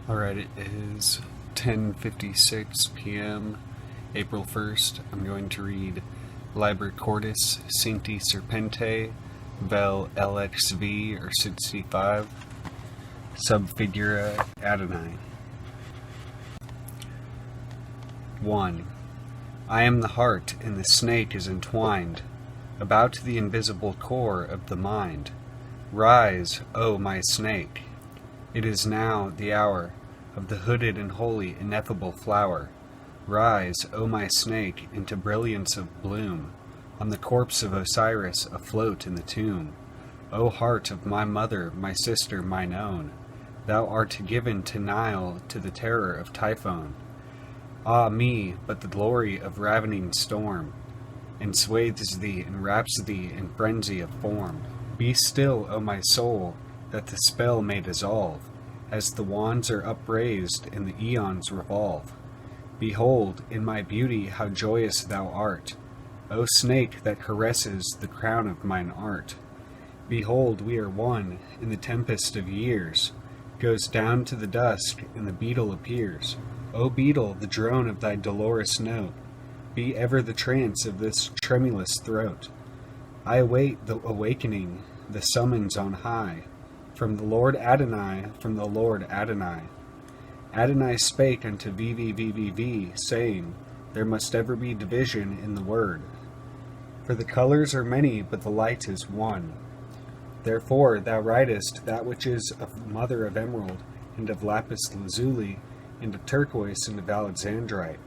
Alright, it is 10:56 p.m., April 1st. I'm going to read Liber Cordis Cincti Serpente, vel LXV or 65, sub figura Addani. 1. I am the heart, and the snake is entwined about the invisible core of the mind. Rise, O my snake! It is now the hour of the hooded and holy ineffable flower. Rise, O my snake, into brilliance of bloom, on the corpse of Osiris afloat in the tomb. O heart of my mother, my sister, mine own, thou art given to Nile, to the terror of Typhon. Ah me, but the glory of ravening storm enswathes thee and wraps thee in frenzy of form. Be still, O my soul, that the spell may dissolve, as the wands are upraised and the eons revolve. Behold, in my beauty how joyous thou art, O snake that caresses the crown of mine art. Behold, we are one, in the tempest of years, goes down to the dusk, and the beetle appears. O beetle, the drone of thy dolorous note, be ever the trance of this tremulous throat. I await the awakening, the summons on high, from the Lord Adonai, from the Lord Adonai. Adonai spake unto VVVVV, saying, there must ever be division in the word. For the colors are many, but the light is one. Therefore thou writest that which is of mother of emerald, and of lapis lazuli, and of turquoise, and of alexandrite.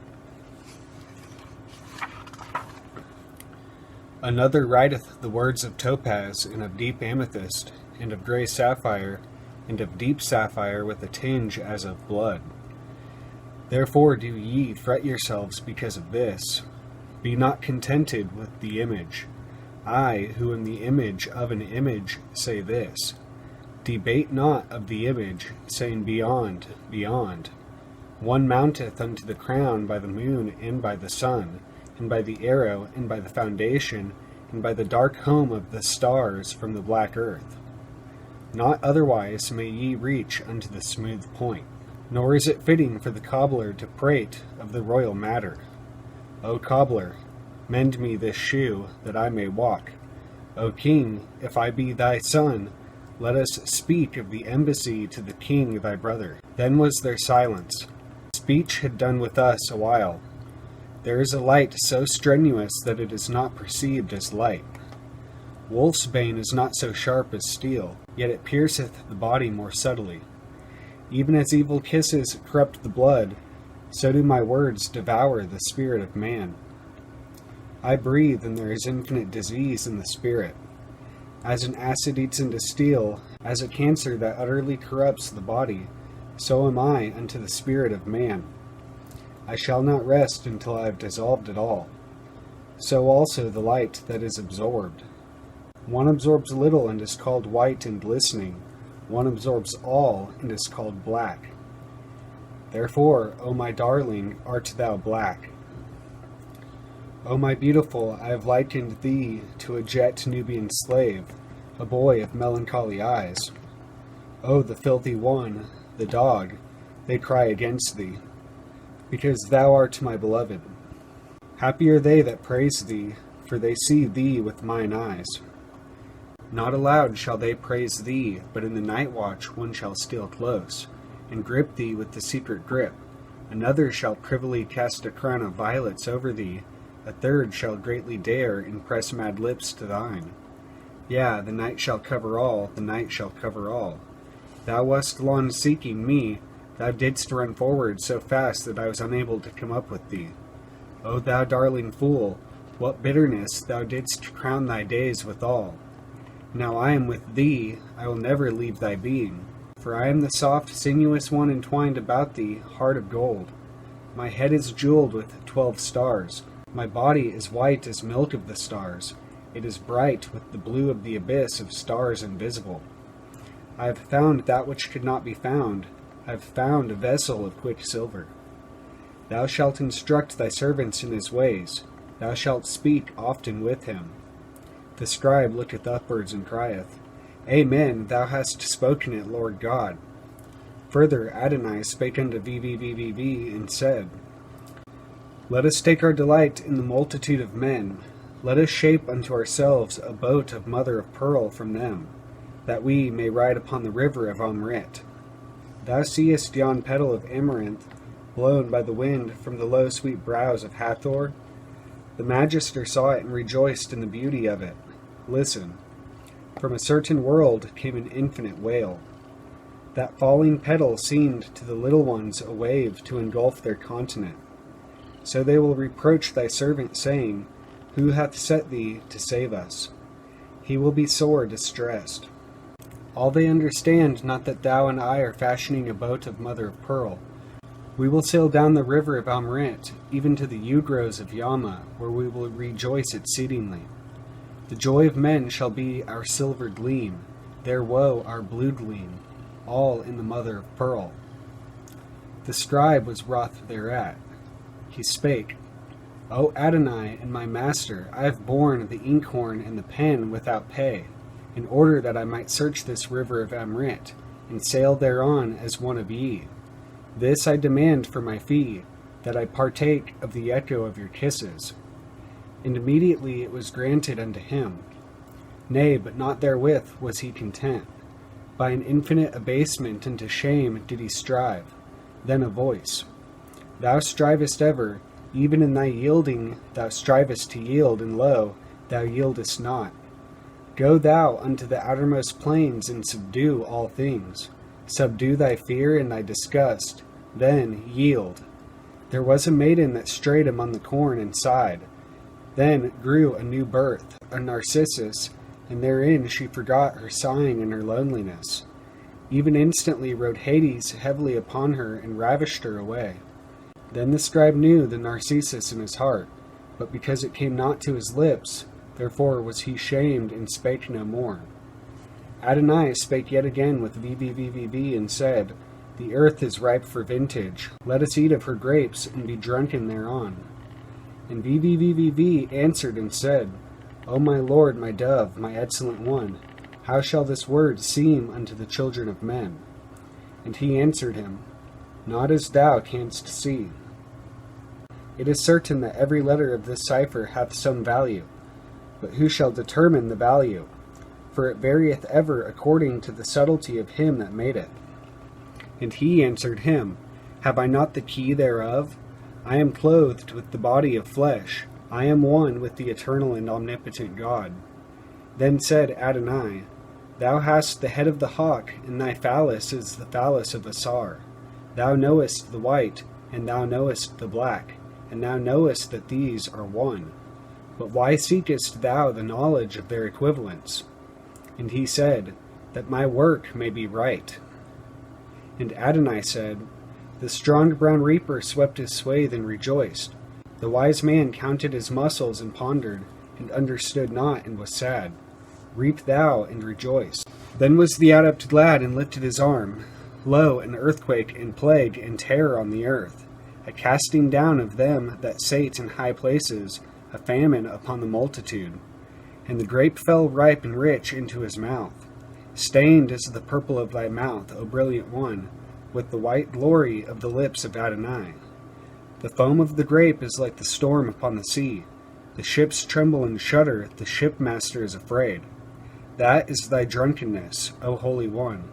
Another writeth the words of topaz, and of deep amethyst, and of grey sapphire, and of deep sapphire with a tinge as of blood. Therefore do ye fret yourselves because of this. Be not contented with the image. I, who am the image of an image, say this. Debate not of the image, saying beyond, beyond. One mounteth unto the crown by the moon and by the sun, and by the arrow, and by the foundation, and by the dark home of the stars from the black earth. Not otherwise may ye reach unto the smooth point, nor is it fitting for the cobbler to prate of the royal matter. O cobbler, mend me this shoe, that I may walk. O king, if I be thy son, let us speak of the embassy to the king thy brother. Then was there silence. Speech had done with us a while. There is a light so strenuous that it is not perceived as light. Wolf's bane is not so sharp as steel, yet it pierceth the body more subtly. Even as evil kisses corrupt the blood, so do my words devour the spirit of man. I breathe, and there is infinite disease in the spirit. As an acid eats into steel, as a cancer that utterly corrupts the body, so am I unto the spirit of man. I shall not rest until I have dissolved it all. So also the light that is absorbed. One absorbs little and is called white and glistening. One absorbs all and is called black. Therefore, O my darling, art thou black. O my beautiful, I have likened thee to a jet Nubian slave, a boy of melancholy eyes. O the filthy one, the dog, they cry against thee, because thou art my beloved. Happy are they that praise thee, for they see thee with mine eyes. Not aloud shall they praise thee, but in the night watch one shall steal close, and grip thee with the secret grip. Another shall privily cast a crown of violets over thee, a third shall greatly dare and press mad lips to thine. Yea, the night shall cover all, the night shall cover all. Thou wast long seeking me, thou didst run forward so fast that I was unable to come up with thee. O thou darling fool, what bitterness thou didst crown thy days withal. Now I am with thee, I will never leave thy being, for I am the soft, sinuous one entwined about thee, heart of gold. My head is jeweled with 12 stars, my body is white as milk of the stars, it is bright with the blue of the abyss of stars invisible. I have found that which could not be found, I have found a vessel of quicksilver. Thou shalt instruct thy servants in his ways, thou shalt speak often with him. The scribe looketh upwards and crieth, Amen, thou hast spoken it, Lord God. Further, Addoni spake unto VVVVV, and said, Let us take our delight in the multitude of men. Let us shape unto ourselves a boat of mother of pearl from them, that we may ride upon the river of Amrit. Thou seest yon petal of amaranth, blown by the wind from the low sweet brows of Hathor? The Magister saw it and rejoiced in the beauty of it. Listen. From a certain world came an infinite wail. That falling petal seemed to the little ones a wave to engulf their continent. So they will reproach thy servant, saying, Who hath set thee to save us? He will be sore distressed. All they understand not that thou and I are fashioning a boat of mother of pearl. We will sail down the river of Amrit, even to the yew-groves of Yama, where we will rejoice exceedingly. The joy of men shall be our silver gleam, their woe our blue gleam, all in the mother of pearl. The scribe was wroth thereat. He spake, O Adonai and my master, I have borne the inkhorn and the pen without pay, in order that I might search this river of Amrit, and sail thereon as one of ye. This I demand for my fee, that I partake of the echo of your kisses. And immediately it was granted unto him. Nay, but not therewith was he content. By an infinite abasement unto shame did he strive. Then a voice, Thou strivest ever, even in thy yielding thou strivest to yield, and lo, thou yieldest not. Go thou unto the outermost plains, and subdue all things. Subdue thy fear and thy disgust, then yield. There was a maiden that strayed among the corn and sighed. Then grew a new birth, a narcissus, and therein she forgot her sighing and her loneliness. Even instantly rode Hades heavily upon her and ravished her away. Then the scribe knew the narcissus in his heart, but because it came not to his lips, therefore was he shamed and spake no more. Adonai spake yet again with VVVVV and said, The earth is ripe for vintage. Let us eat of her grapes and be drunken thereon. And VVVVV answered and said, O my Lord, my dove, my excellent one, how shall this word seem unto the children of men? And he answered him, Not as thou canst see. It is certain that every letter of this cipher hath some value, but who shall determine the value? For it varieth ever according to the subtlety of him that made it. And he answered him, Have I not the key thereof? I am clothed with the body of flesh. I am one with the eternal and omnipotent God. Then said Adonai, Thou hast the head of the hawk, and thy phallus is the phallus of Asar. Thou knowest the white, and thou knowest the black, and thou knowest that these are one. But why seekest thou the knowledge of their equivalents? And he said, That my work may be right. And Adonai said, The strong brown reaper swept his swathe and rejoiced. The wise man counted his muscles and pondered, and understood not and was sad. Reap thou and rejoice. Then was the adept glad and lifted his arm. Lo, an earthquake and plague and terror on the earth, a casting down of them that sate in high places, a famine upon the multitude. And the grape fell ripe and rich into his mouth. Stained is the purple of thy mouth, O brilliant one, with the white glory of the lips of Adonai. The foam of the grape is like the storm upon the sea. The ships tremble and shudder, the shipmaster is afraid. That is thy drunkenness, O Holy One.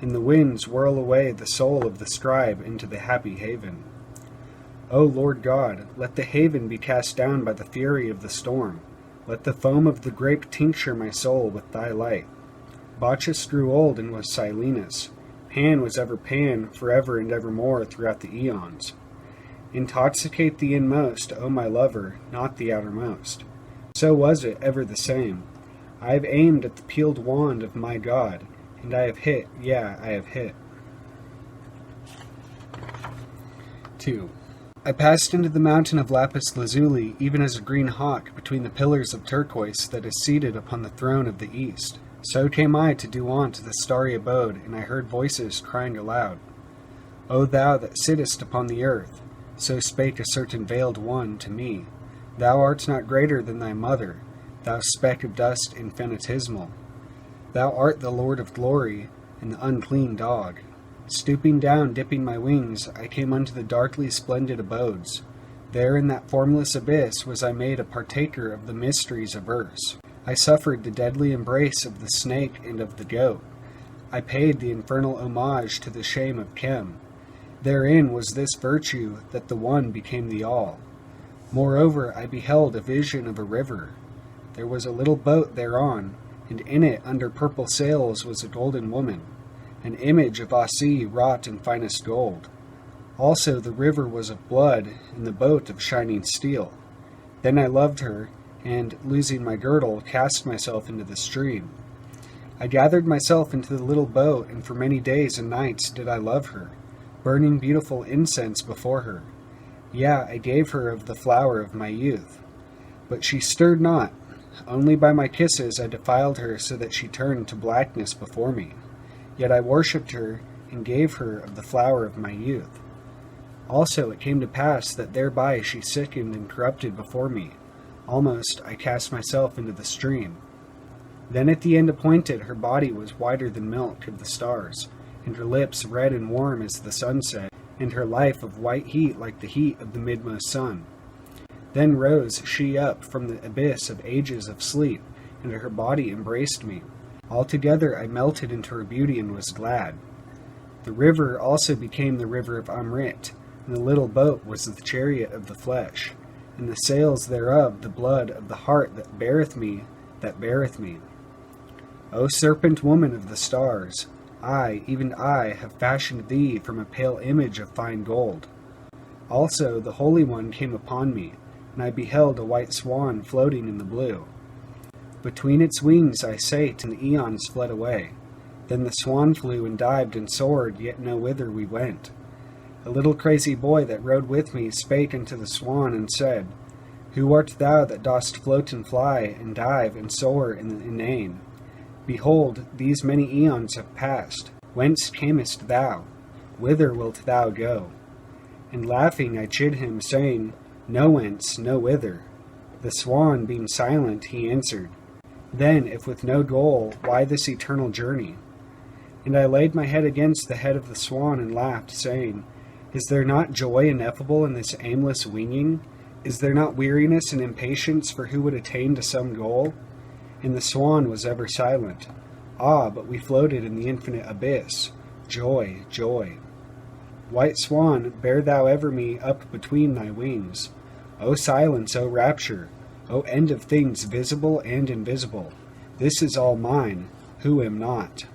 And the winds whirl away the soul of the scribe into the happy haven. O Lord God, let the haven be cast down by the fury of the storm. Let the foam of the grape tincture my soul with thy light. Bacchus grew old and was Silenus. Pan was ever Pan, forever and evermore throughout the eons. Intoxicate the inmost, O my lover, not the outermost. So was it ever the same. I have aimed at the peeled wand of my God, and I have hit, I have hit. 2. I passed into the mountain of lapis lazuli, even as a green hawk between the pillars of turquoise that is seated upon the throne of the east. So came I to do on to the starry abode, and I heard voices crying aloud. O thou that sittest upon the earth, so spake a certain veiled one to me, thou art not greater than thy mother, thou speck of dust infinitesimal. Thou art the Lord of glory, and the unclean dog. Stooping down, dipping my wings, I came unto the darkly splendid abodes. There in that formless abyss was I made a partaker of the mysteries of verse. I suffered the deadly embrace of the snake and of the goat. I paid the infernal homage to the shame of Chem. Therein was this virtue, that the one became the all. Moreover, I beheld a vision of a river. There was a little boat thereon, and in it under purple sails was a golden woman, an image of Asi wrought in finest gold. Also the river was of blood, and the boat of shining steel. Then I loved her, and, losing my girdle, cast myself into the stream. I gathered myself into the little boat, and for many days and nights did I love her, burning beautiful incense before her. Yea, I gave her of the flower of my youth. But she stirred not. Only by my kisses I defiled her, so that she turned to blackness before me. Yet I worshipped her, and gave her of the flower of my youth. Also it came to pass that thereby she sickened and corrupted before me. Almost I cast myself into the stream. Then at the end appointed her body was whiter than milk of the stars, and her lips red and warm as the sunset, and her life of white heat like the heat of the midmost sun. Then rose she up from the abyss of ages of sleep, and her body embraced me. Altogether I melted into her beauty and was glad. The river also became the river of Amrit, and the little boat was the chariot of the flesh, and the sails thereof the blood of the heart that beareth me, that beareth me. O serpent woman of the stars, I, even I, have fashioned thee from a pale image of fine gold. Also the Holy One came upon me, and I beheld a white swan floating in the blue. Between its wings I sate, and the eons fled away. Then the swan flew and dived and soared, yet no whither we went. A little crazy boy that rode with me spake unto the swan, and said, Who art thou that dost float and fly, and dive and soar in the inane? Behold, these many eons have passed. Whence camest thou? Whither wilt thou go? And laughing I chid him, saying, No whence, no whither. The swan, being silent, he answered, Then, if with no goal, why this eternal journey? And I laid my head against the head of the swan, and laughed, saying, Is there not joy ineffable in this aimless winging? Is there not weariness and impatience for who would attain to some goal? And the swan was ever silent. Ah, but we floated in the infinite abyss. Joy, joy. White swan, bear thou ever me up between thy wings. O silence, O rapture, O end of things visible and invisible. This is all mine, who am not.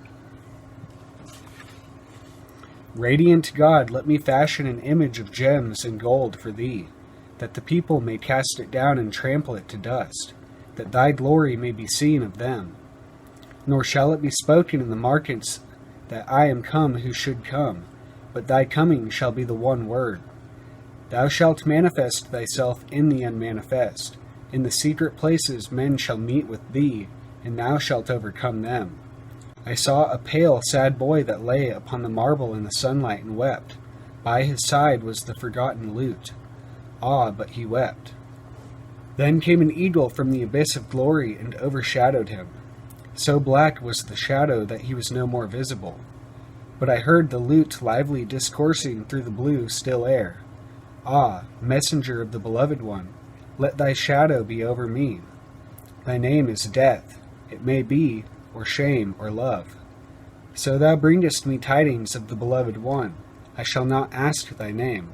Radiant God, let me fashion an image of gems and gold for thee, that the people may cast it down and trample it to dust, that thy glory may be seen of them. Nor shall it be spoken in the markets that I am come who should come, but thy coming shall be the one word. Thou shalt manifest thyself in the unmanifest. In the secret places men shall meet with thee, and thou shalt overcome them. I saw a pale, sad boy that lay upon the marble in the sunlight and wept. By his side was the forgotten lute. Ah, but he wept. Then came an eagle from the abyss of glory and overshadowed him. So black was the shadow that he was no more visible. But I heard the lute lively discoursing through the blue, still air. Ah, messenger of the beloved one, let thy shadow be over me. Thy name is death, it may be, or shame, or love. So thou bringest me tidings of the beloved one, I shall not ask thy name.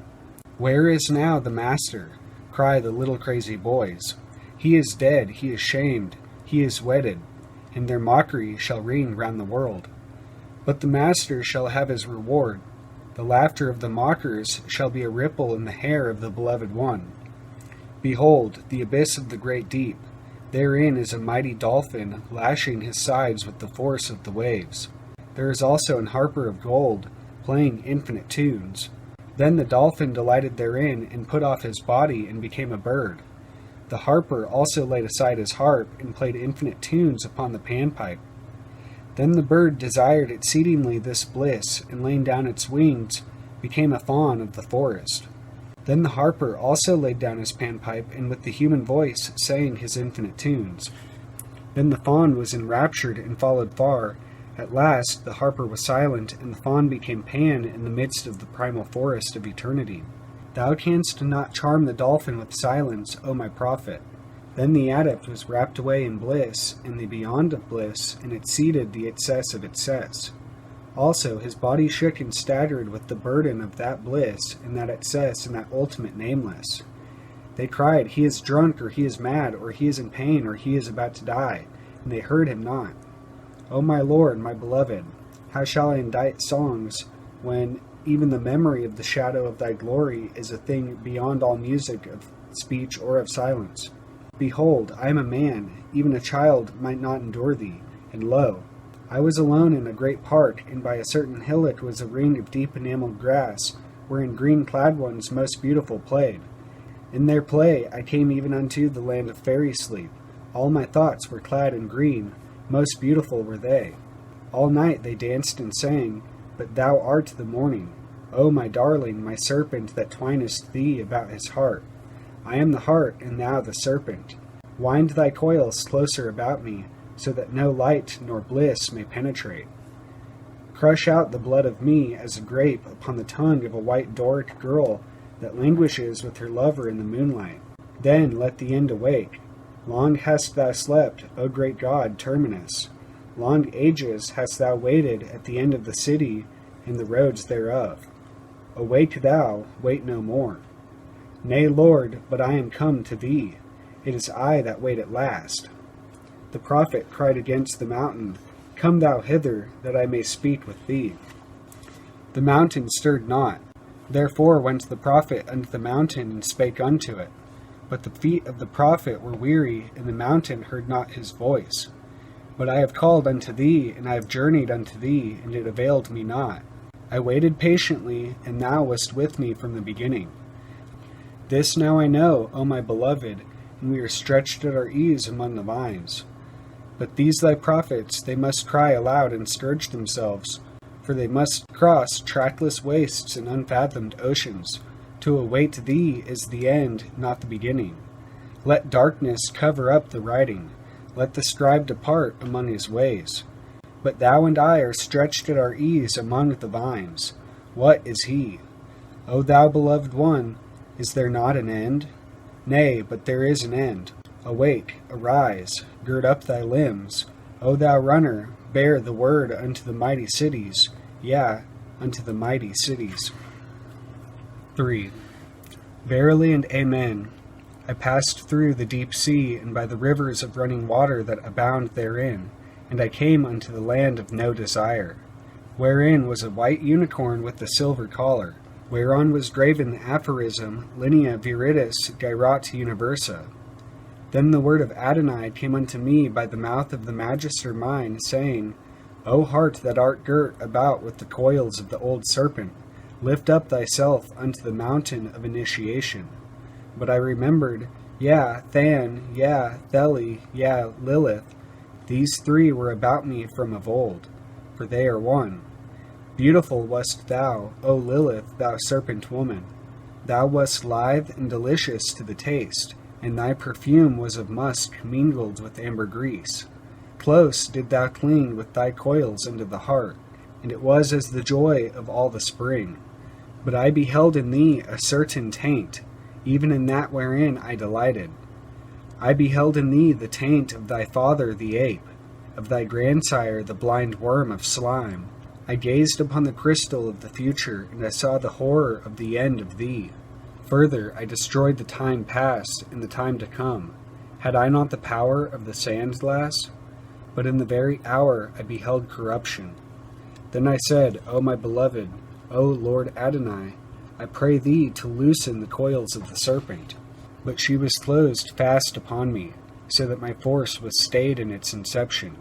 Where is now the master? Cry the little crazy boys. He is dead, he is shamed, he is wedded, and their mockery shall ring round the world. But the master shall have his reward. The laughter of the mockers shall be a ripple in the hair of the beloved one. Behold, the abyss of the great deep. Therein is a mighty dolphin, lashing his sides with the force of the waves. There is also an harper of gold, playing infinite tunes. Then the dolphin delighted therein, and put off his body, and became a bird. The harper also laid aside his harp, and played infinite tunes upon the panpipe. Then the bird desired exceedingly this bliss, and laying down its wings, became a fawn of the forest. Then the harper also laid down his panpipe, and with the human voice sang his infinite tunes. Then the fawn was enraptured, and followed far, At last the harper was silent, and the faun became Pan in the midst of the primal forest of eternity. Thou canst not charm the dolphin with silence, O my prophet. Then the adept was wrapped away in bliss, and the beyond of bliss, and exceeded the excess of excess. Also his body shook and staggered with the burden of that bliss, and that excess, and that ultimate nameless. They cried, He is drunk, or he is mad, or he is in pain, or he is about to die, and they heard him not. O my Lord, my beloved, how shall I indite songs, when even the memory of the shadow of thy glory is a thing beyond all music of speech or of silence? Behold, I am a man, even a child might not endure thee, and lo, I was alone in a great park, and by a certain hillock was a ring of deep enamelled grass, wherein green-clad ones most beautiful played. In their play I came even unto the land of fairy sleep. All my thoughts were clad in green, most beautiful were they. All night they danced and sang, but thou art the morning. O my darling, my serpent that twinest thee about his heart. I am the heart, and thou the serpent. Wind thy coils closer about me, so that no light nor bliss may penetrate. Crush out the blood of me as a grape upon the tongue of a white Doric girl that languishes with her lover in the moonlight. Then let the end awake. Long hast thou slept, O great God, Terminus. Long ages hast thou waited at the end of the city and the roads thereof. Awake thou, wait no more. Nay, Lord, but I am come to thee. It is I that wait at last. The prophet cried against the mountain, Come thou hither, that I may speak with thee. The mountain stirred not. Therefore went the prophet unto the mountain, and spake unto it. But the feet of the prophet were weary, and the mountain heard not his voice. But I have called unto thee, and I have journeyed unto thee, and it availed me not. I waited patiently, and thou wast with me from the beginning. This now I know, O my beloved, and we are stretched at our ease among the vines. But these thy prophets, they must cry aloud and scourge themselves, for they must cross trackless wastes and unfathomed oceans. To await thee is the end, not the beginning. Let darkness cover up the writing. Let the scribe depart among his ways. But thou and I are stretched at our ease among the vines. What is he? O thou beloved one, is there not an end? Nay, but there is an end. Awake, arise, gird up thy limbs. O thou runner, bear the word unto the mighty cities, yea, unto the mighty cities. 3. Verily and Amen. I passed through the deep sea, and by the rivers of running water that abound therein, and I came unto the land of no desire, wherein was a white unicorn with a silver collar, whereon was graven the aphorism, Linea viritis gairat universa. Then the word of Adonai came unto me by the mouth of the magister mine, saying, O heart that art girt about with the coils of the old serpent, lift up thyself unto the mountain of initiation. But I remembered, yea, Than, yea, Theli, yea, Lilith. These three were about me from of old, for they are one. Beautiful wast thou, O Lilith, thou serpent woman. Thou wast lithe and delicious to the taste, and thy perfume was of musk mingled with ambergris. Close did thou cling with thy coils unto the heart, and it was as the joy of all the spring. But I beheld in thee a certain taint, even in that wherein I delighted. I beheld in thee the taint of thy father the ape, of thy grandsire the blind worm of slime. I gazed upon the crystal of the future, and I saw the horror of the end of thee. Further, I destroyed the time past and the time to come. Had I not the power of the sand glass? But in the very hour I beheld corruption. Then I said, O my beloved, O Lord Adonai, I pray thee to loosen the coils of the serpent. But she was closed fast upon me, so that my force was stayed in its inception.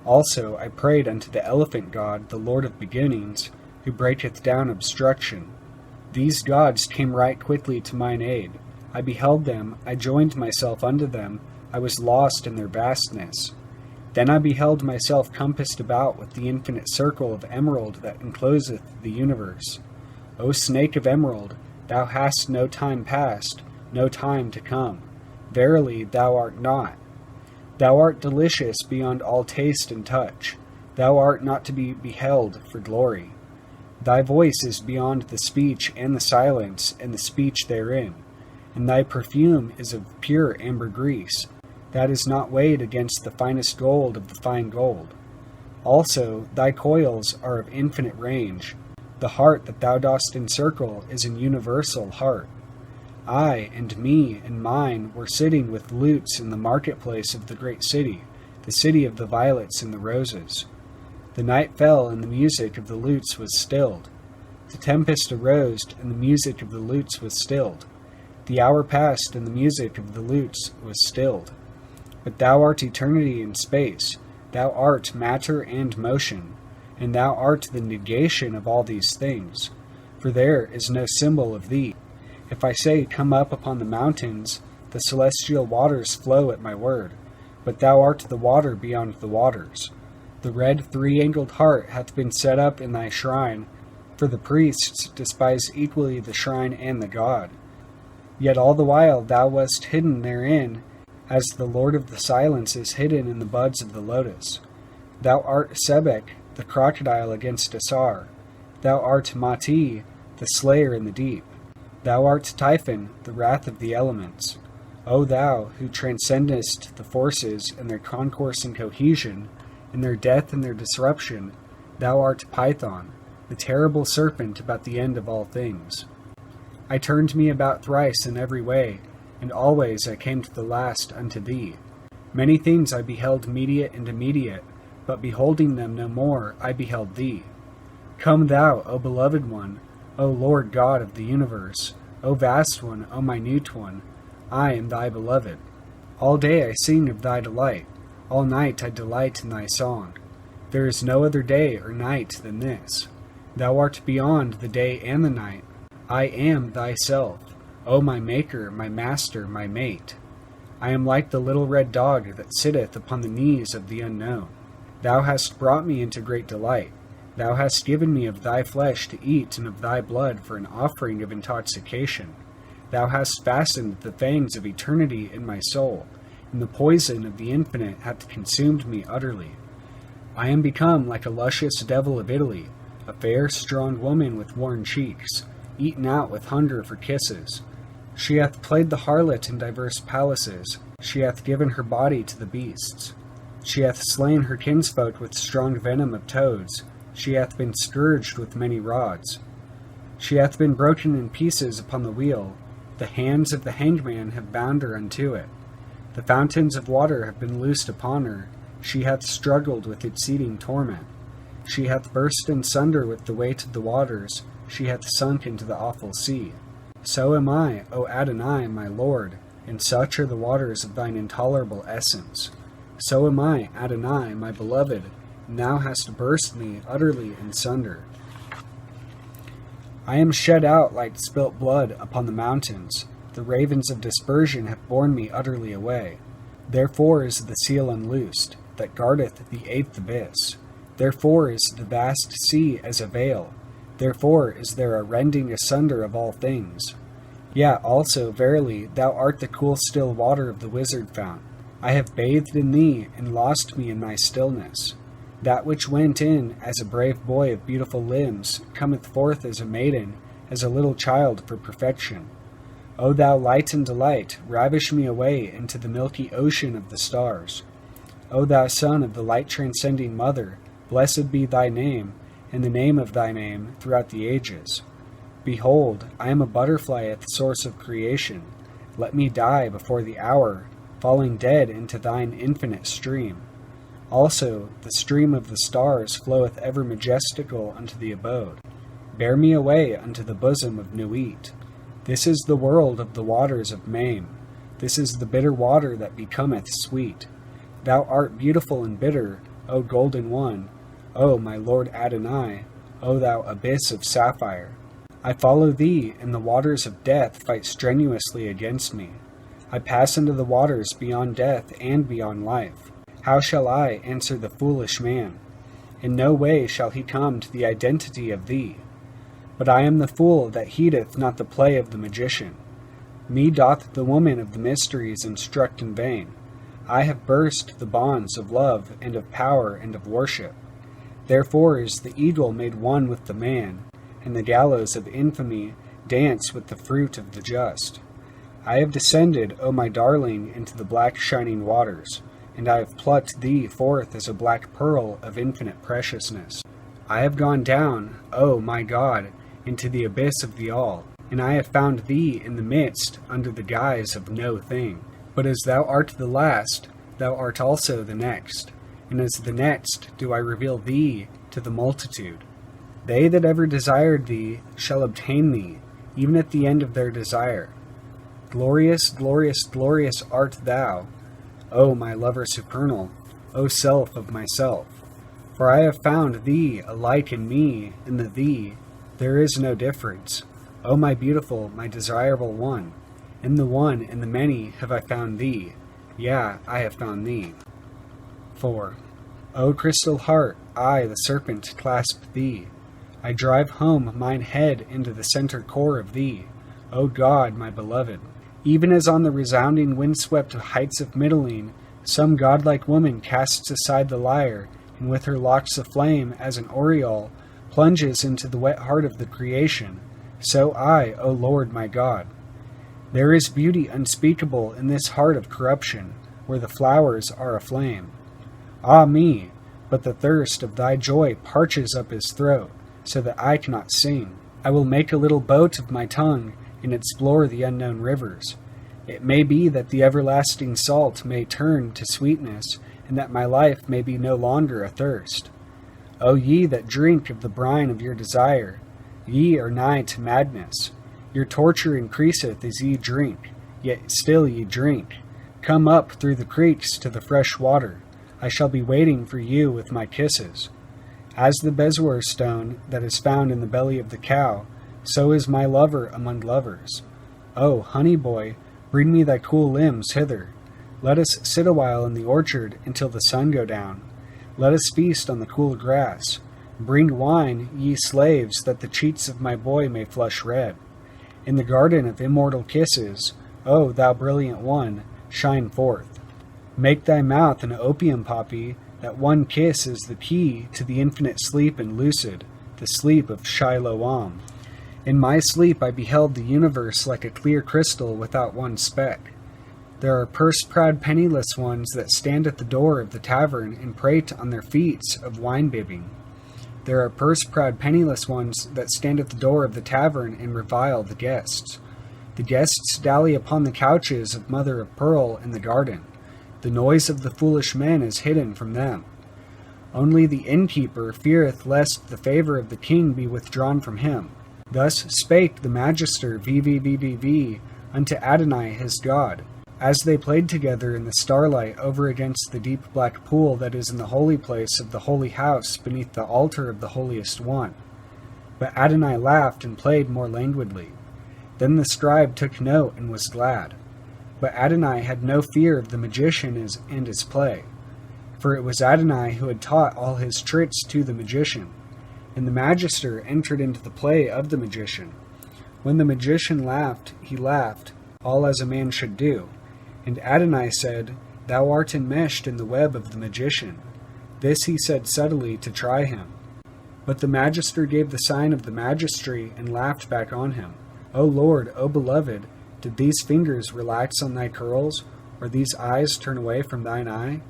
Also I prayed unto the elephant god, the Lord of beginnings, who breaketh down obstruction. These gods came right quickly to mine aid. I beheld them, I joined myself unto them, I was lost in their vastness. Then I beheld myself compassed about with the infinite circle of emerald that encloseth the universe. O snake of emerald, thou hast no time past, no time to come. Verily thou art not. Thou art delicious beyond all taste and touch. Thou art not to be beheld for glory. Thy voice is beyond the speech and the silence and the speech therein, and thy perfume is of pure ambergris, that is not weighed against the finest gold of the fine gold. Also thy coils are of infinite range. The heart that thou dost encircle is an universal heart. I and me and mine were sitting with lutes in the marketplace of the great city, the city of the violets and the roses. The night fell, and the music of the lutes was stilled. The tempest arose, and the music of the lutes was stilled. The hour passed, and the music of the lutes was stilled. But thou art eternity and space, thou art matter and motion, and thou art the negation of all these things, for there is no symbol of thee. If I say, Come up upon the mountains, the celestial waters flow at my word, but thou art the water beyond the waters. The red three-angled heart hath been set up in thy shrine, for the priests despise equally the shrine and the god. Yet all the while thou wast hidden therein, as the Lord of the Silence is hidden in the buds of the lotus. Thou art Sebek, the crocodile against Asar. Thou art Mati, the slayer in the deep. Thou art Typhon, the wrath of the elements. O thou, who transcendest the forces and their concourse and cohesion, in their death and their disruption, thou art Python, the terrible serpent about the end of all things. I turned me about thrice in every way, and always I came to the last unto thee. Many things I beheld mediate and immediate, but beholding them no more, I beheld thee. Come thou, O beloved one, O Lord God of the universe, O vast one, O minute one, I am thy beloved. All day I sing of thy delight. All night I delight in thy song. There is no other day or night than this. Thou art beyond the day and the night. I am thyself, O my maker, my master, my mate. I am like the little red dog that sitteth upon the knees of the unknown. Thou hast brought me into great delight. Thou hast given me of thy flesh to eat and of thy blood for an offering of intoxication. Thou hast fastened the fangs of eternity in my soul, and the poison of the infinite hath consumed me utterly. I am become like a luscious devil of Italy, a fair, strong woman with worn cheeks, eaten out with hunger for kisses. She hath played the harlot in diverse palaces. She hath given her body to the beasts. She hath slain her kinsfolk with strong venom of toads. She hath been scourged with many rods. She hath been broken in pieces upon the wheel. The hands of the hangman have bound her unto it. The fountains of water have been loosed upon her. She hath struggled with exceeding torment. She hath burst in sunder with the weight of the waters. She hath sunk into the awful sea. So am I, O Adonai, my Lord, and such are the waters of thine intolerable essence. So am I, Adonai, my beloved, and thou hast burst me utterly in sunder. I am shed out like spilt blood upon the mountains. The ravens of dispersion have borne me utterly away. Therefore is the seal unloosed, that guardeth the eighth abyss. Therefore is the vast sea as a veil. Therefore is there a rending asunder of all things. Yea, also, verily, thou art the cool still water of the wizard fount. I have bathed in thee, and lost me in thy stillness. That which went in as a brave boy of beautiful limbs cometh forth as a maiden, as a little child for perfection. O thou light and delight, ravish me away into the milky ocean of the stars. O thou son of the light-transcending mother, blessed be thy name, and the name of thy name throughout the ages. Behold, I am a butterfly at the source of creation. Let me die before the hour, falling dead into thine infinite stream. Also, the stream of the stars floweth ever majestical unto the abode. Bear me away unto the bosom of Nuit. This is the world of the waters of Maim. This is the bitter water that becometh sweet. Thou art beautiful and bitter, O golden one, O my Lord Adonai, O thou abyss of sapphire. I follow thee, and the waters of death fight strenuously against me. I pass into the waters beyond death and beyond life. How shall I answer the foolish man? In no way shall he come to the identity of thee. But I am the fool that heedeth not the play of the magician. Me doth the woman of the mysteries instruct in vain. I have burst the bonds of love and of power and of worship. Therefore is the eagle made one with the man, and the gallows of infamy dance with the fruit of the just. I have descended, O my darling, into the black shining waters, and I have plucked thee forth as a black pearl of infinite preciousness. I have gone down, O my God, into the abyss of the all, and I have found thee in the midst under the guise of no thing. But as thou art the last, thou art also the next, and as the next do I reveal thee to the multitude. They that ever desired thee shall obtain thee, even at the end of their desire. Glorious, glorious, glorious art thou, O my lover supernal, O self of myself. For I have found thee alike in me, in the thee, there is no difference. O my beautiful, my desirable one, in the one and the many have I found thee, yea, I have found thee. 4. O crystal heart, I, the serpent, clasp thee. I drive home mine head into the center core of thee, O God, my beloved. Even as on the resounding windswept heights of Mitylene, some godlike woman casts aside the lyre, and with her locks aflame as an aureole, plunges into the wet heart of the creation, so I, O Lord my God. There is beauty unspeakable in this heart of corruption, where the flowers are aflame. Ah me, but the thirst of thy joy parches up his throat, so that I cannot sing. I will make a little boat of my tongue, and explore the unknown rivers. It may be that the everlasting salt may turn to sweetness, and that my life may be no longer athirst. O ye that drink of the brine of your desire, ye are nigh to madness. Your torture increaseth as ye drink, yet still ye drink. Come up through the creeks to the fresh water. I shall be waiting for you with my kisses. As the bezoar stone that is found in the belly of the cow, so is my lover among lovers. O honey boy, bring me thy cool limbs hither. Let us sit awhile in the orchard until the sun go down. Let us feast on the cool grass. Bring wine, ye slaves, that the cheeks of my boy may flush red. In the garden of immortal kisses, O thou brilliant one, shine forth. Make thy mouth an opium poppy, that one kiss is the key to the infinite sleep and lucid, the sleep of Shiloam. In my sleep I beheld the universe like a clear crystal without one speck. There are purse-proud penniless ones that stand at the door of the tavern and prate on their feats of wine-bibbing. There are purse-proud penniless ones that stand at the door of the tavern and revile the guests. The guests dally upon the couches of mother of pearl in the garden. The noise of the foolish men is hidden from them. Only the innkeeper feareth lest the favor of the king be withdrawn from him. Thus spake the magister VVVVV unto Adonai his God, as they played together in the starlight over against the deep black pool that is in the holy place of the holy house beneath the altar of the holiest one. But Adonai laughed and played more languidly. Then the scribe took note and was glad. But Adonai had no fear of the magician and his play, for it was Adonai who had taught all his tricks to the magician. And the magister entered into the play of the magician. When the magician laughed, he laughed, all as a man should do. And Adonai said, Thou art enmeshed in the web of the magician. This he said subtly to try him. But the magister gave the sign of the magistry and laughed back on him. O Lord, O beloved, did these fingers relax on thy curls, or these eyes turn away from thine eye?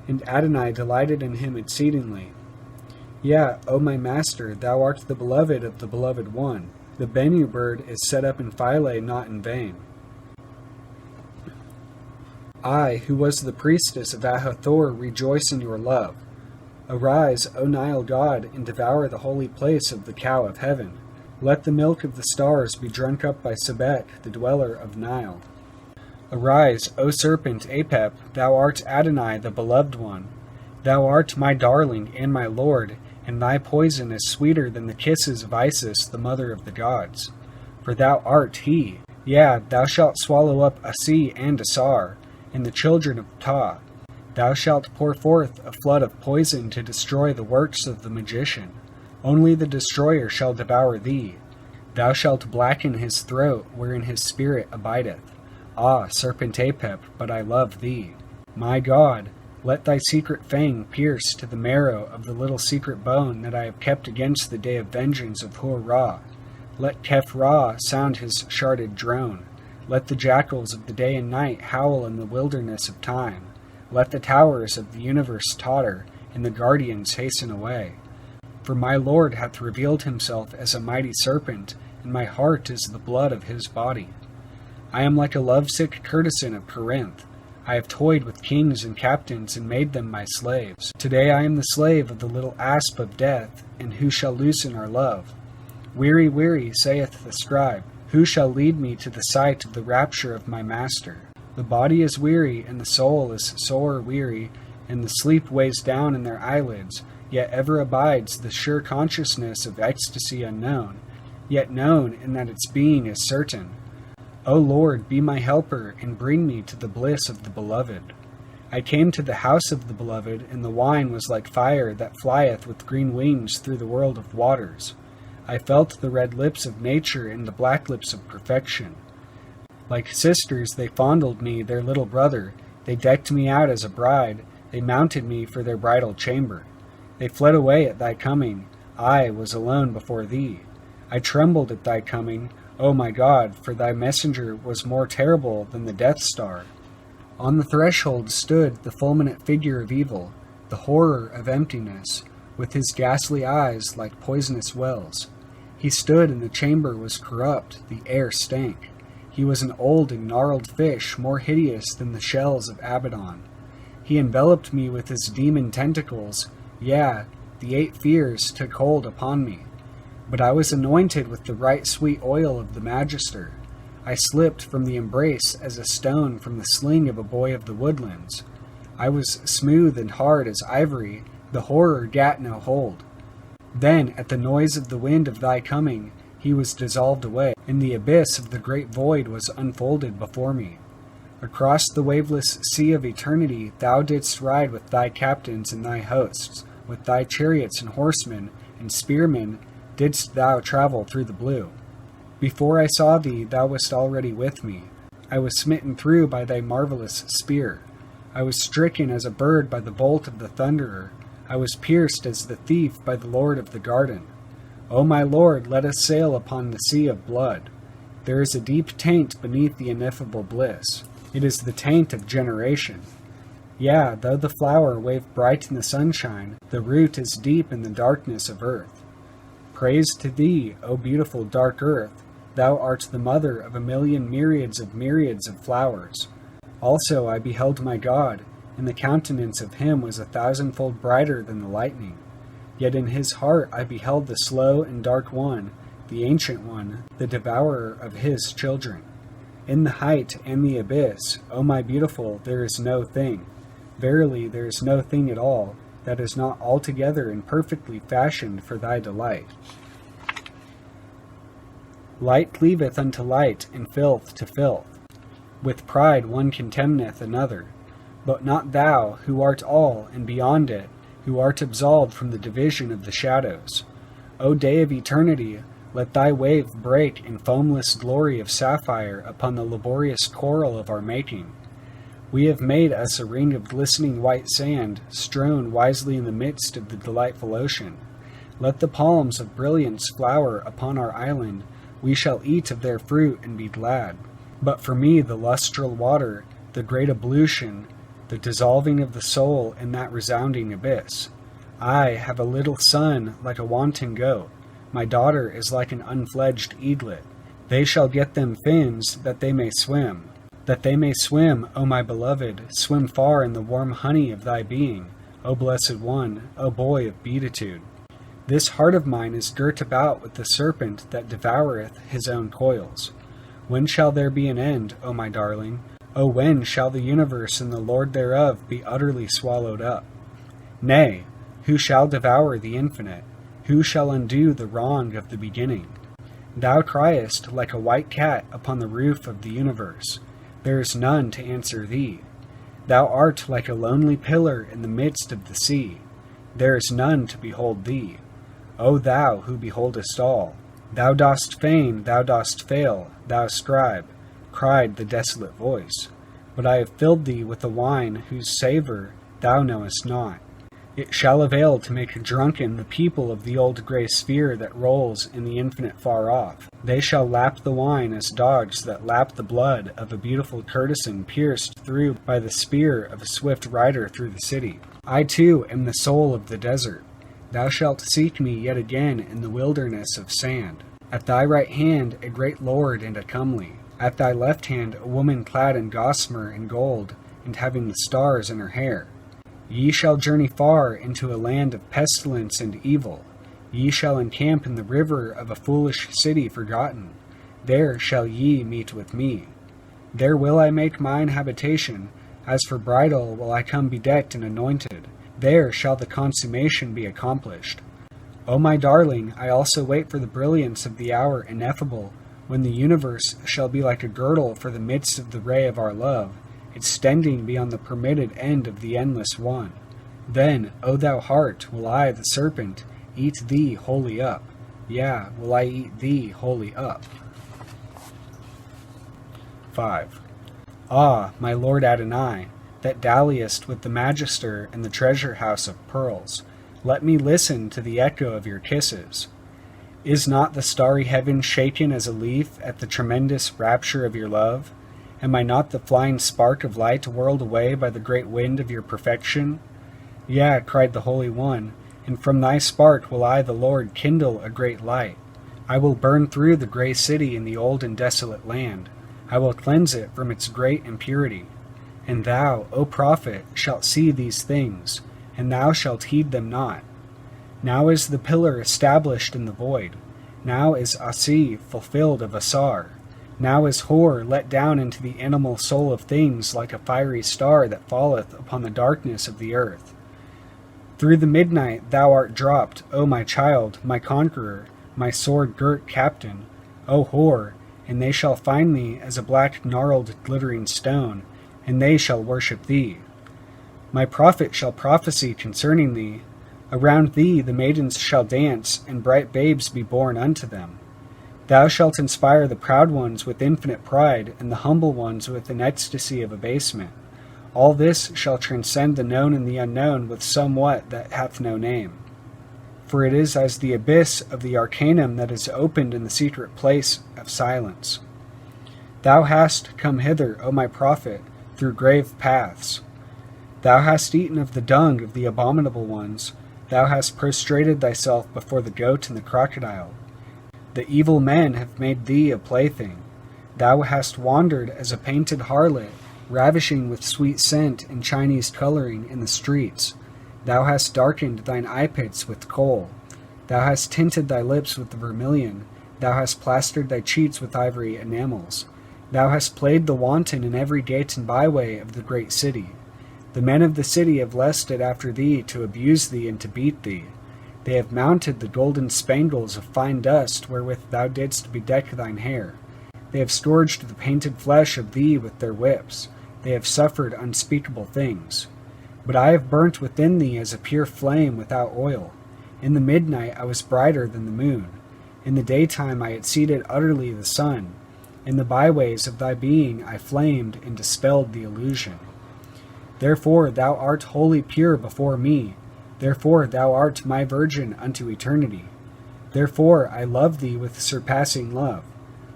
And Adonai delighted in him exceedingly. Yea, O my master, thou art the beloved of the beloved one. The Bennu bird is set up in Philae not in vain. I, who was the priestess of Ahathor, rejoice in your love. Arise, O Nile god, and devour the holy place of the cow of heaven. Let the milk of the stars be drunk up by Sebek, the dweller of Nile. Arise, O serpent Apep, thou art Adonai, the beloved one. Thou art my darling and my lord, and thy poison is sweeter than the kisses of Isis, the mother of the gods. For thou art he. Yea, thou shalt swallow up Asi and Asar, and the children of Ptah. Thou shalt pour forth a flood of poison to destroy the works of the magician. Only the destroyer shall devour thee. Thou shalt blacken his throat, wherein his spirit abideth. Ah, serpent Apep, but I love thee. My God, Let thy secret fang pierce to the marrow of the little secret bone that I have kept against the day of vengeance of Hur-Ra. Let Kef-Ra sound his sharded drone. Let the jackals of the day and night howl in the wilderness of time. Let the towers of the universe totter, and the guardians hasten away. For my Lord hath revealed himself as a mighty serpent, and my heart is the blood of his body. I am like a lovesick courtesan of Corinth. I have toyed with kings and captains and made them my slaves. Today I am the slave of the little asp of death, and who shall loosen our love? Weary, weary, saith the scribe, who shall lead me to the sight of the rapture of my master? The body is weary, and the soul is sore weary, and the sleep weighs down in their eyelids, yet ever abides the sure consciousness of ecstasy unknown, yet known in that its being is certain. O Lord, be my helper, and bring me to the bliss of the beloved. I came to the house of the beloved, and the wine was like fire that flieth with green wings through the world of waters. I felt the red lips of nature and the black lips of perfection. Like sisters they fondled me, their little brother. They decked me out as a bride. They mounted me for their bridal chamber. They fled away at thy coming. I was alone before thee. I trembled at thy coming, O my God, for thy messenger was more terrible than the Death Star. On the threshold stood the fulminant figure of evil, the horror of emptiness, with his ghastly eyes like poisonous wells. He stood, and the chamber was corrupt, the air stank. He was an old and gnarled fish, more hideous than the shells of Abaddon. He enveloped me with his demon tentacles. Yeah, the 8 fears took hold upon me. But I was anointed with the right sweet oil of the Magister. I slipped from the embrace as a stone from the sling of a boy of the woodlands. I was smooth and hard as ivory, the horror gat no hold. Then, at the noise of the wind of thy coming, he was dissolved away, and the abyss of the great void was unfolded before me. Across the waveless sea of eternity thou didst ride with thy captains and thy hosts, with thy chariots and horsemen and spearmen didst thou travel through the blue. Before I saw thee thou wast already with me. I was smitten through by thy marvelous spear. I was stricken as a bird by the bolt of the thunderer. I was pierced as the thief by the Lord of the garden. O my Lord, let us sail upon the sea of blood. There is a deep taint beneath the ineffable bliss. It is the taint of generation. Yea, though the flower wave bright in the sunshine, the root is deep in the darkness of earth. Praise to thee, O beautiful dark earth, thou art the mother of a million myriads of flowers. Also I beheld my God, and the countenance of him was 1,000-fold brighter than the lightning. Yet in his heart I beheld the slow and dark one, the ancient one, the devourer of his children. In the height and the abyss, O my beautiful, there is no thing. Verily there is no thing at all that is not altogether and perfectly fashioned for thy delight. Light cleaveth unto light, and filth to filth. With pride one contemneth another. But not thou, who art all, and beyond it, who art absolved from the division of the shadows. O day of eternity, let thy wave break in foamless glory of sapphire upon the laborious coral of our making. We have made us a ring of glistening white sand, strown wisely in the midst of the delightful ocean. Let the palms of brilliance flower upon our island. We shall eat of their fruit and be glad. But for me the lustral water, the great ablution, the dissolving of the soul in that resounding abyss. I have a little son like a wanton goat. My daughter is like an unfledged eaglet. They shall get them fins that they may swim. That they may swim, O my beloved, swim far in the warm honey of thy being, O blessed one, O boy of beatitude. This heart of mine is girt about with the serpent that devoureth his own coils. When shall there be an end, O my darling? O when shall the universe and the Lord thereof be utterly swallowed up? Nay, who shall devour the infinite? Who shall undo the wrong of the beginning? Thou criest like a white cat upon the roof of the universe. There is none to answer thee. Thou art like a lonely pillar in the midst of the sea. There is none to behold thee. O thou who beholdest all, thou dost feign, thou dost fail, thou scribe, cried the desolate voice. But I have filled thee with a wine whose savour thou knowest not. It shall avail to make drunken the people of the old grey sphere that rolls in the infinite far off. They shall lap the wine as dogs that lap the blood of a beautiful courtesan pierced through by the spear of a swift rider through the city. I too am the soul of the desert. Thou shalt seek me yet again in the wilderness of sand. At thy right hand a great lord and a comely. At thy left hand a woman clad in gossamer and gold, and having the stars in her hair. Ye shall journey far into a land of pestilence and evil. Ye shall encamp in the river of a foolish city forgotten. There shall ye meet with me. There will I make mine habitation. As for bridal will I come bedecked and anointed. There shall the consummation be accomplished. O my darling, I also wait for the brilliance of the hour ineffable, when the universe shall be like a girdle for the midst of the ray of our love, extending beyond the permitted end of the endless one. Then, O thou heart, will I, the serpent, eat thee wholly up. Yea, will I eat thee wholly up. 5. Ah, my lord Adonai, that dalliest with the magister in the treasure house of pearls, let me listen to the echo of your kisses. Is not the starry heaven shaken as a leaf at the tremendous rapture of your love? Am I not the flying spark of light whirled away by the great wind of your perfection? Yea, cried the Holy One, and from thy spark will I, the Lord, kindle a great light. I will burn through the grey city in the old and desolate land. I will cleanse it from its great impurity. And thou, O prophet, shalt see these things, and thou shalt heed them not. Now is the pillar established in the void. Now is Asi fulfilled of Asar. Now is Hor let down into the animal soul of things like a fiery star that falleth upon the darkness of the earth. Through the midnight thou art dropped, O my child, my conqueror, my sword-girt captain, O Hor, and they shall find thee as a black gnarled glittering stone, and they shall worship thee. My prophet shall prophesy concerning thee. Around thee the maidens shall dance, and bright babes be born unto them. Thou shalt inspire the proud ones with infinite pride, and the humble ones with an ecstasy of abasement. All this shall transcend the known and the unknown with somewhat that hath no name. For it is as the abyss of the arcanum that is opened in the secret place of silence. Thou hast come hither, O my prophet, through grave paths. Thou hast eaten of the dung of the abominable ones. Thou hast prostrated thyself before the goat and the crocodile. The evil men have made thee a plaything. Thou hast wandered as a painted harlot, ravishing with sweet scent and Chinese coloring in the streets. Thou hast darkened thine eye-pits with kohl. Thou hast tinted thy lips with the vermilion. Thou hast plastered thy cheeks with ivory enamels. Thou hast played the wanton in every gate and byway of the great city. The men of the city have lusted after thee to abuse thee and to beat thee. They have mounted the golden spangles of fine dust wherewith thou didst bedeck thine hair. They have scourged the painted flesh of thee with their whips. They have suffered unspeakable things. But I have burnt within thee as a pure flame without oil. In the midnight I was brighter than the moon. In the daytime I exceeded utterly the sun. In the byways of thy being I flamed and dispelled the illusion. Therefore thou art wholly pure before me. Therefore thou art my virgin unto eternity. Therefore I love thee with surpassing love.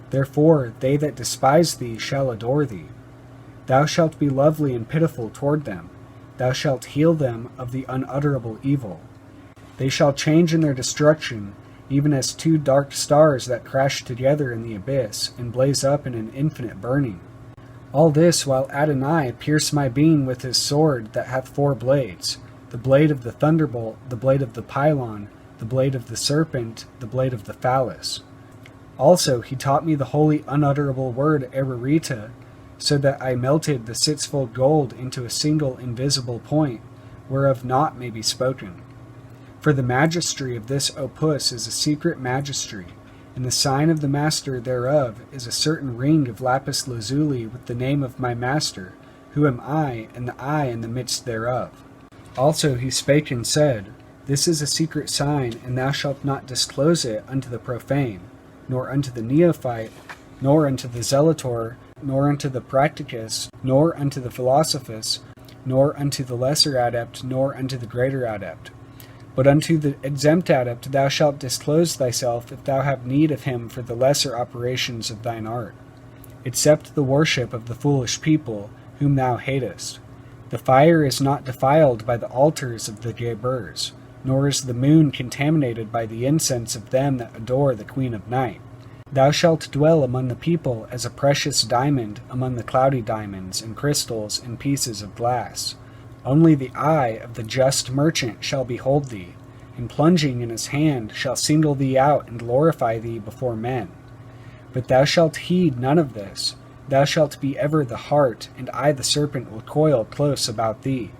Therefore they that despise thee shall adore thee. Thou shalt be lovely and pitiful toward them. Thou shalt heal them of the unutterable evil. They shall change in their destruction, even as two dark stars that crash together in the abyss and blaze up in an infinite burning. All this while Adonai pierced my being with his sword that hath 4 blades, the blade of the thunderbolt, the blade of the pylon, the blade of the serpent, the blade of the phallus. Also he taught me the holy unutterable word Ararita, so that I melted the 6-fold gold into a single invisible point, whereof naught may be spoken. For the magistry of this opus is a secret magistry, and the sign of the master thereof is a certain ring of lapis lazuli with the name of my master, who am I, and the I in the midst thereof. Also he spake and said, This is a secret sign, and thou shalt not disclose it unto the profane, nor unto the neophyte, nor unto the Zelator, nor unto the Practicus, nor unto the Philosophus, nor unto the lesser adept, nor unto the greater adept. But unto the exempt adept thou shalt disclose thyself if thou have need of him for the lesser operations of thine art, except the worship of the foolish people, whom thou hatest. The fire is not defiled by the altars of the Gabers, nor is the moon contaminated by the incense of them that adore the Queen of Night. Thou shalt dwell among the people as a precious diamond among the cloudy diamonds and crystals and pieces of glass. Only the eye of the just merchant shall behold thee, and plunging in his hand shall single thee out and glorify thee before men. But thou shalt heed none of this. Thou shalt be ever the heart, and I the serpent will coil close about thee.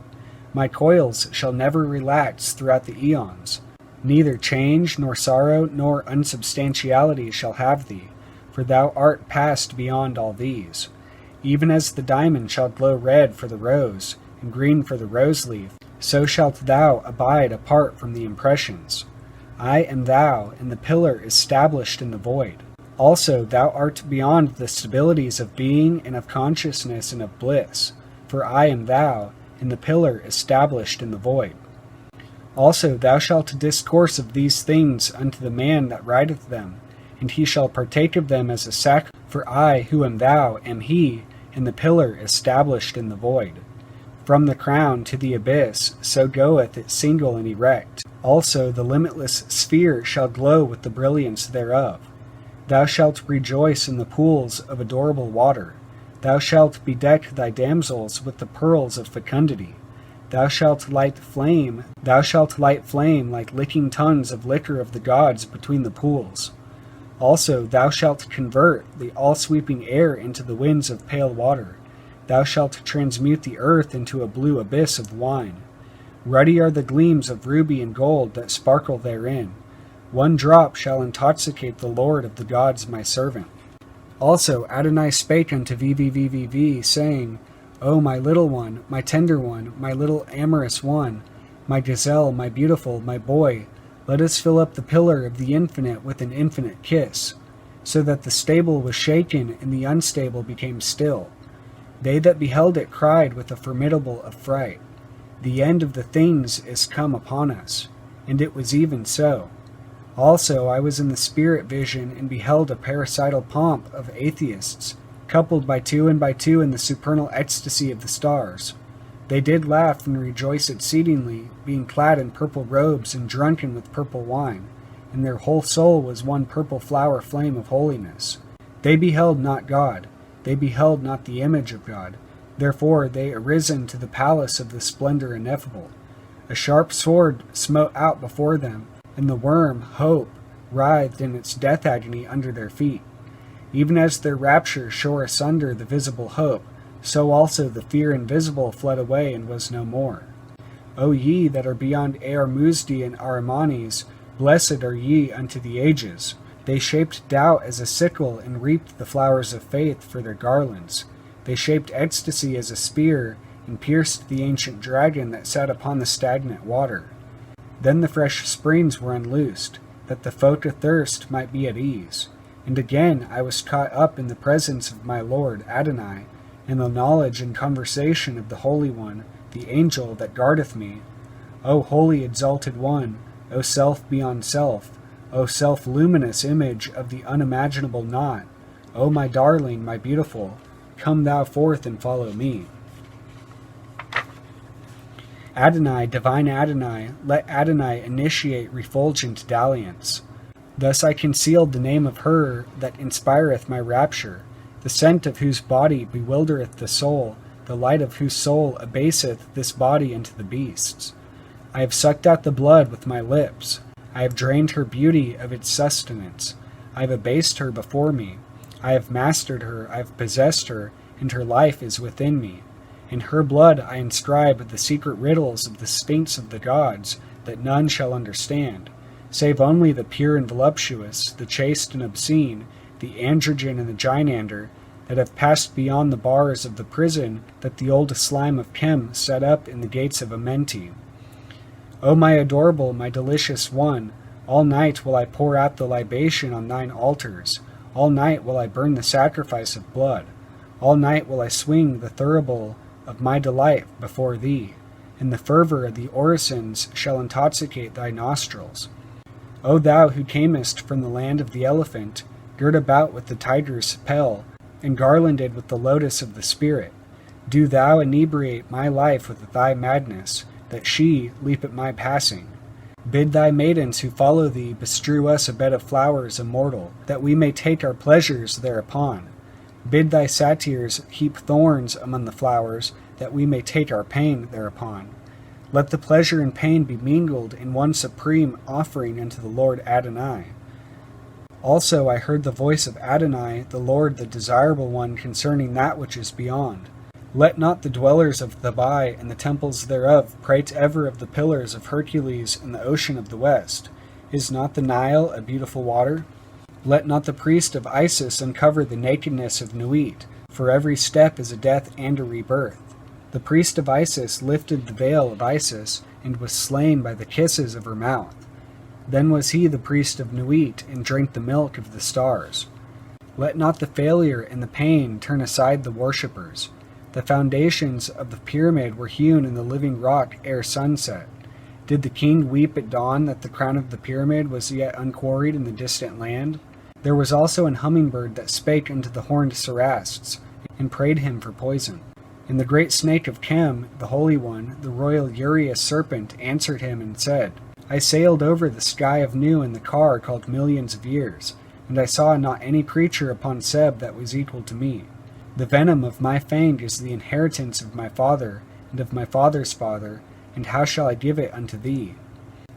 My coils shall never relax throughout the eons. Neither change, nor sorrow, nor unsubstantiality shall have thee, for thou art past beyond all these. Even as the diamond shall glow red for the rose, and green for the rose leaf, so shalt thou abide apart from the impressions. I am thou, and the pillar is stablished in the void. Also thou art beyond the stabilities of being and of consciousness and of bliss, for I am thou, and the pillar established in the void. Also thou shalt discourse of these things unto the man that writeth them, and he shall partake of them as a sacrifice. For I, who am thou, am he, and the pillar established in the void. From the crown to the abyss, so goeth it single and erect. Also the limitless sphere shall glow with the brilliance thereof. Thou shalt rejoice in the pools of adorable water. Thou shalt bedeck thy damsels with the pearls of fecundity. Thou shalt light flame like licking tongues of liquor of the gods between the pools. Also thou shalt convert the all-sweeping air into the winds of pale water. Thou shalt transmute the earth into a blue abyss of wine. Ruddy are the gleams of ruby and gold that sparkle therein. One drop shall intoxicate the Lord of the gods my servant. Also Adonai spake unto VVVVV, saying, O my little one, my tender one, my little amorous one, my gazelle, my beautiful, my boy, let us fill up the pillar of the infinite with an infinite kiss, so that the stable was shaken and the unstable became still. They that beheld it cried with a formidable affright, The end of the things is come upon us. And it was even so. Also I was in the spirit vision, and beheld a parasital pomp of atheists, coupled by two in the supernal ecstasy of the stars. They did laugh and rejoice exceedingly, being clad in purple robes and drunken with purple wine, and their whole soul was one purple flower flame of holiness. They beheld not God, they beheld not the image of God, therefore they arisen to the palace of the splendor ineffable. A sharp sword smote out before them, and the worm, hope, writhed in its death agony under their feet. Even as their rapture shore asunder the visible hope, so also the fear invisible fled away and was no more. O ye that are beyond Aarmuzdi and Arimanes, blessed are ye unto the ages. They shaped doubt as a sickle, and reaped the flowers of faith for their garlands. They shaped ecstasy as a spear, and pierced the ancient dragon that sat upon the stagnant water. Then the fresh springs were unloosed, that the folk athirst might be at ease. And again I was caught up in the presence of my Lord Adonai, in the knowledge and conversation of the Holy One, the angel that guardeth me. O holy exalted one, O self beyond self, O self-luminous image of the unimaginable not, O my darling, my beautiful, come thou forth and follow me. Adonai, divine Adonai, let Adonai initiate refulgent dalliance. Thus I concealed the name of her that inspireth my rapture, the scent of whose body bewildereth the soul, the light of whose soul abaseth this body into the beasts. I have sucked out the blood with my lips. I have drained her beauty of its sustenance. I have abased her before me. I have mastered her, I have possessed her, and her life is within me. In her blood I inscribe the secret riddles of the sphinx of the gods, that none shall understand, save only the pure and voluptuous, the chaste and obscene, the androgen and the gynander, that have passed beyond the bars of the prison that the old slime of Chem set up in the gates of Amenti. O my adorable, my delicious one, all night will I pour out the libation on thine altars, all night will I burn the sacrifice of blood, all night will I swing the thurible of my delight before thee, and the fervor of the orisons shall intoxicate thy nostrils. O thou who camest from the land of the elephant, girt about with the tiger's pell, and garlanded with the lotus of the spirit, do thou inebriate my life with thy madness, that she leap at my passing. Bid thy maidens who follow thee bestrew us a bed of flowers immortal, that we may take our pleasures thereupon. Bid thy satyrs heap thorns among the flowers, that we may take our pain thereupon. Let the pleasure and pain be mingled in one supreme offering unto the Lord Adonai. Also I heard the voice of Adonai, the Lord, the desirable one, concerning that which is beyond. Let not the dwellers of Thebai and the temples thereof prate ever of the pillars of Hercules and the ocean of the west. Is not the Nile a beautiful water? Let not the priest of Isis uncover the nakedness of Nuit, for every step is a death and a rebirth. The priest of Isis lifted the veil of Isis, and was slain by the kisses of her mouth. Then was he the priest of Nuit, and drank the milk of the stars. Let not the failure and the pain turn aside the worshippers. The foundations of the pyramid were hewn in the living rock ere sunset. Did the king weep at dawn that the crown of the pyramid was yet unquarried in the distant land? There was also an hummingbird that spake unto the horned Serasts, and prayed him for poison. And the great snake of Chem, the holy one, the royal Urius serpent, answered him and said, I sailed over the sky of Nu in the car called Millions of Years, and I saw not any creature upon Seb that was equal to me. The venom of my fang is the inheritance of my father, and of my father's father, and how shall I give it unto thee?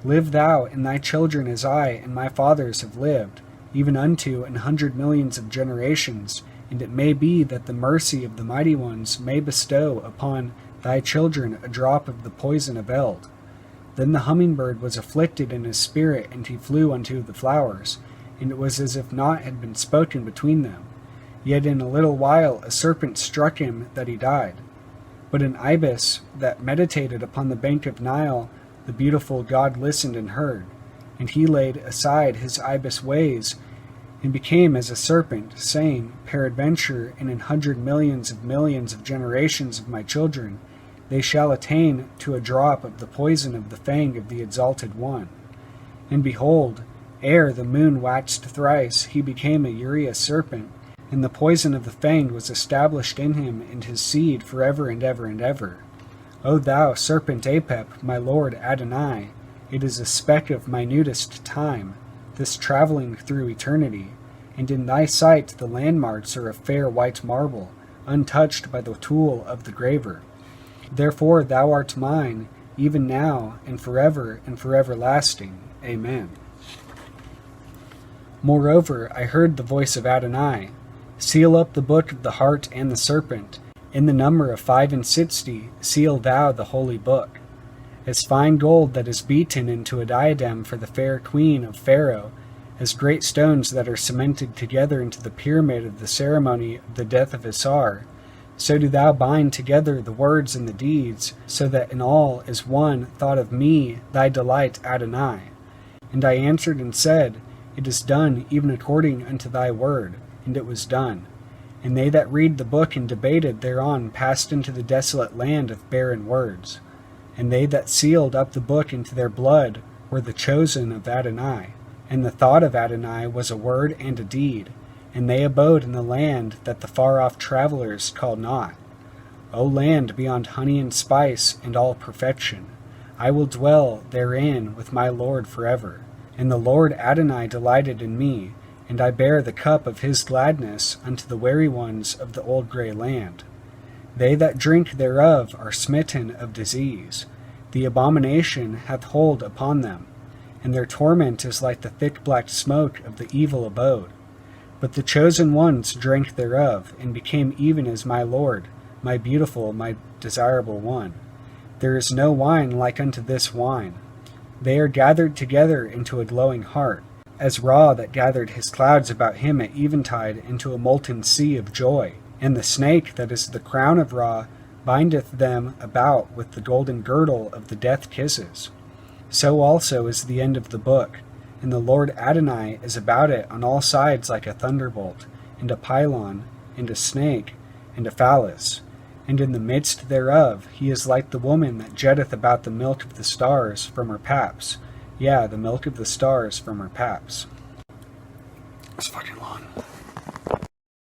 Live thou and thy children as I and my fathers have lived, even unto 100 millions of generations, and it may be that the mercy of the mighty ones may bestow upon thy children a drop of the poison of eld. Then the hummingbird was afflicted in his spirit, and he flew unto the flowers, and it was as if naught had been spoken between them. Yet in a little while a serpent struck him that he died. But an ibis that meditated upon the bank of Nile, the beautiful God listened and heard, and he laid aside his ibis ways, and became as a serpent, saying, Peradventure in 100 millions of generations of my children, they shall attain to a drop of the poison of the fang of the exalted one. And behold, ere the moon waxed thrice, he became a Urius serpent, and the poison of the fang was established in him and his seed forever and ever and ever. O thou serpent Apep, my lord Adonai, it is a speck of minutest time, this travelling through eternity, and in thy sight the landmarks are of fair white marble, untouched by the tool of the graver. Therefore thou art mine, even now, and for everlasting. Amen. Moreover, I heard the voice of Adonai, Seal up the book of the heart and the serpent. In the number of 65, seal thou the holy book. As fine gold that is beaten into a diadem for the fair queen of Pharaoh, as great stones that are cemented together into the pyramid of the ceremony of the death of Isar, so do thou bind together the words and the deeds, so that in all is one thought of me, thy delight, Adonai. And I answered and said, It is done even according unto thy word. And it was done. And they that read the book and debated thereon passed into the desolate land of barren words. And they that sealed up the book into their blood were the chosen of Adonai. And the thought of Adonai was a word and a deed. And they abode in the land that the far-off travelers call not. O land beyond honey and spice and all perfection, I will dwell therein with my Lord forever. And the Lord Adonai delighted in me, and I bear the cup of his gladness unto the weary ones of the old grey land. They that drink thereof are smitten of disease. The abomination hath hold upon them, and their torment is like the thick black smoke of the evil abode. But the chosen ones drank thereof, and became even as my Lord, my beautiful, my desirable one. There is no wine like unto this wine. They are gathered together into a glowing heart, as Ra that gathered his clouds about him at eventide into a molten sea of joy. And the snake that is the crown of Ra bindeth them about with the golden girdle of the death kisses. So also is the end of the book, and the Lord Adonai is about it on all sides like a thunderbolt, and a pylon, and a snake, and a phallus. and in the midst thereof he is like the woman that jetteth about the milk of the stars from her paps. Yeah, the milk of the stars from her paps. It's fucking long.